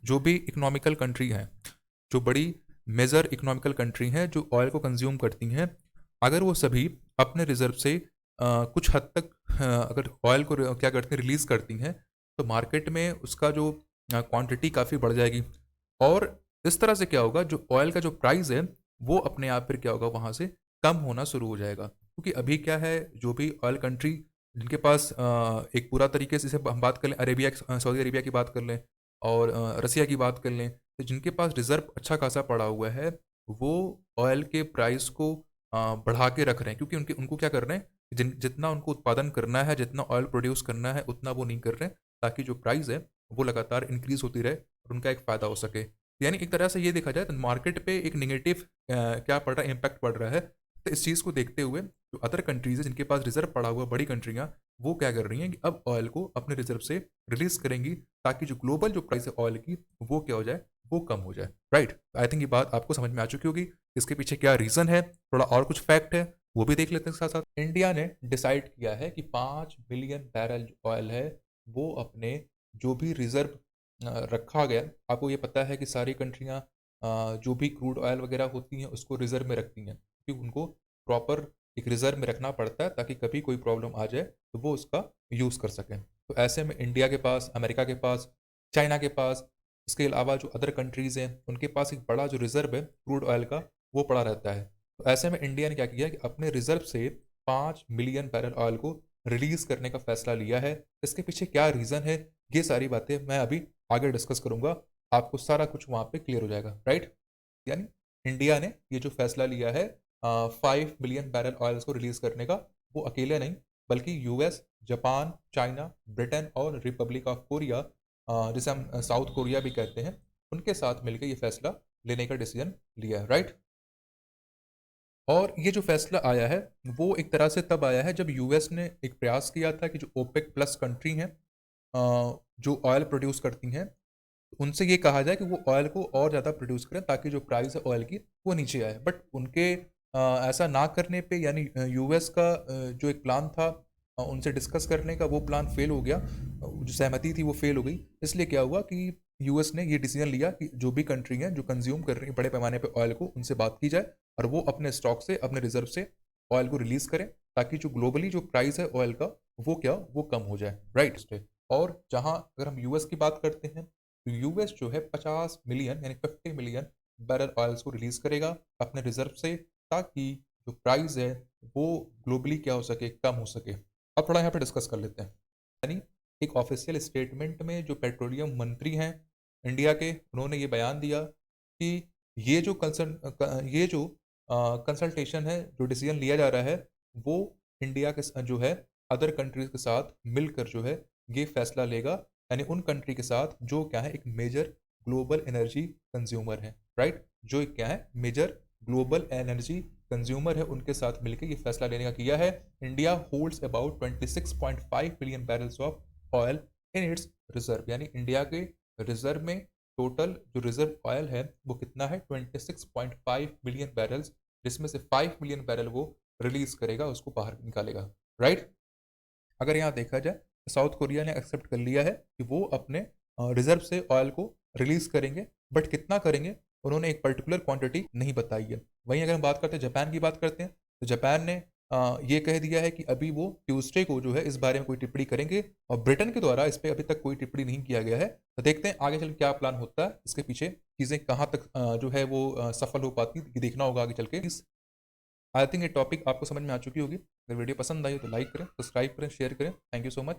जो भी economical country हैं, जो बड़ी मेजर इकोनॉमिकल कंट्री हैं जो ऑयल को कंज्यूम करती हैं, अगर वो सभी अपने रिजर्व से कुछ हद तक अगर ऑयल को क्या करती हैं, रिलीज़ करती हैं, तो मार्केट में उसका जो क्वांटिटी काफ़ी बढ़ जाएगी। और इस तरह से क्या होगा, जो ऑयल का जो प्राइस है वो अपने आप फिर क्या होगा, वहाँ से कम होना शुरू हो जाएगा। क्योंकि अभी क्या है, जो भी ऑयल कंट्री जिनके पास एक पूरा तरीके से, हम बात कर लें अरेबिया, सऊदी अरेबिया की बात कर लें, और रसिया की बात कर लें, तो जिनके पास रिज़र्व अच्छा खासा पड़ा हुआ है, वो ऑयल के प्राइस को बढ़ा के रख रहे हैं। क्योंकि उनके उनको क्या कर रहे हैं, जितना उनको उत्पादन करना है, जितना ऑयल प्रोड्यूस करना है, उतना वो नहीं कर रहे हैं, ताकि जो प्राइस है वो लगातार इंक्रीज़ होती रहे और उनका एक फ़ायदा हो सके। यानी एक तरह से ये देखा जाए तो मार्केट पे एक नेगेटिव क्या पड़ रहा है, इम्पैक्ट पड़ रहा है। तो इस चीज़ को देखते हुए जो अदर कंट्रीज़ है जिनके पास रिज़र्व पड़ा हुआ, बड़ी कंट्रियाँ, वो क्या कर रही हैं कि अब ऑयल को अपने रिज़र्व से रिलीज़ करेंगी, ताकि जो ग्लोबल जो प्राइस है ऑयल की, वो क्या हो जाए, वो कम हो जाए। राइट? आई थिंक ये बात आपको समझ में आ चुकी होगी। इसके पीछे क्या रीज़न है, थोड़ा और कुछ फैक्ट है, वो भी देख लेते हैं साथ साथ। इंडिया ने डिसाइड किया है कि 5 मिलियन बैरल ऑयल है, वो अपने जो भी रिज़र्व रखा गया। आपको ये पता है कि सारी कंट्रियाँ जो भी क्रूड ऑयल वगैरह होती हैं उसको रिज़र्व में रखती हैं, क्योंकि उनको प्रॉपर एक रिज़र्व में रखना पड़ता है, ताकि कभी कोई प्रॉब्लम आ जाए तो वो उसका यूज़ कर सकें। तो ऐसे में इंडिया के पास, अमेरिका के पास, चाइना के पास, इसके अलावा जो अदर कंट्रीज़ हैं उनके पास एक बड़ा जो रिज़र्व है क्रूड ऑयल का, वो पड़ा रहता है। तो ऐसे में इंडिया ने क्या किया कि अपने रिज़र्व से 5 मिलियन बैरल ऑयल को रिलीज़ करने का फ़ैसला लिया है। इसके पीछे क्या रीज़न है, ये सारी बातें मैं अभी आगे डिस्कस करूँगा। आपको सारा कुछ वहाँ पे क्लियर हो जाएगा। राइट? यानी इंडिया ने ये जो फ़ैसला लिया है 5 मिलियन बैरल ऑयल्स को रिलीज़ करने का, वो अकेले नहीं, बल्कि यूएस, जापान, चाइना, ब्रिटेन और रिपब्लिक ऑफ कोरिया, जिसे हम साउथ कोरिया भी कहते हैं, उनके साथ मिलकर ये फ़ैसला लेने का डिसीजन लिया है। राइट? और ये जो फ़ैसला आया है, वो एक तरह से तब आया है जब यूएस ने एक प्रयास किया था कि जो ओपेक प्लस कंट्री हैं, जो ऑयल प्रोड्यूस करती हैं, उनसे ये कहा जाए कि वो ऑयल को और ज़्यादा प्रोड्यूस करें, ताकि जो प्राइस है ऑयल की वो नीचे आए। बट उनके ऐसा ना करने पे, यानी यूएस का जो एक प्लान था उनसे डिस्कस करने का, वो प्लान फेल हो गया। जो सहमति थी वो फेल हो गई। इसलिए क्या हुआ कि यूएस ने ये डिसीजन लिया कि जो भी कंट्री हैं जो कंज्यूम कर रही हैं बड़े पैमाने पे ऑयल को, उनसे बात की जाए और वो अपने स्टॉक से, अपने रिजर्व से ऑयल को रिलीज़ करें, ताकि जो ग्लोबली जो प्राइस है ऑयल का, वो क्या, वो कम हो जाए। राइट? और जहाँ अगर हम यूएस की बात करते हैं, तो यूएस जो है 50 मिलियन यानी 50 मिलियन बैरल ऑयल्स को रिलीज़ करेगा अपने रिजर्व से, ताकि जो प्राइस है वो ग्लोबली क्या हो सके, कम हो सके। अब थोड़ा यहाँ पे डिस्कस कर लेते हैं। यानी एक ऑफिशियल स्टेटमेंट में जो पेट्रोलियम मंत्री हैं इंडिया के, उन्होंने ये बयान दिया कि ये जो कंसल्टेशन है, जो डिसीजन लिया जा रहा है, वो इंडिया के जो है अदर कंट्रीज के साथ मिलकर जो है ये फैसला लेगा। यानी उन कंट्री के साथ जो क्या है, एक मेजर ग्लोबल एनर्जी कंज्यूमर है। राइट? जो एक क्या है, मेजर ग्लोबल एनर्जी कंज्यूमर है, उनके साथ मिलकर ये फैसला लेने का किया है। India holds about 26.5 million barrels of oil in its reserve. यानी इंडिया के रिजर्व में टोटल जो रिजर्व ऑयल है वो कितना है, 26.5 मिलियन बैरल्स, जिसमें से 5 मिलियन बैरल वो रिलीज करेगा, उसको बाहर निकालेगा। राइट? अगर यहाँ देखा जाए तो साउथ कोरिया ने एक्सेप्ट कर लिया है कि वो अपने रिजर्व से ऑयल को रिलीज करेंगे, बट कितना करेंगे उन्होंने एक पर्टिकुलर क्वांटिटी नहीं बताई है। वहीं अगर हम बात करते हैं जापान की, बात करते हैं तो जापान ने ये कह दिया है कि अभी वो ट्यूसडे को जो है इस बारे में कोई टिप्पणी करेंगे, और ब्रिटेन के द्वारा इस पर अभी तक कोई टिप्पणी नहीं किया गया है। तो देखते हैं आगे चल के क्या प्लान होता है, इसके पीछे चीज़ें कहाँ तक जो है वो सफल हो पाती है, ये देखना होगा आगे चल के। आई थिंक ये टॉपिक आपको समझ में आ चुकी होगी। अगर वीडियो पसंद आई हो तो लाइक करें, सब्सक्राइब करें, शेयर करें। Thank you so much.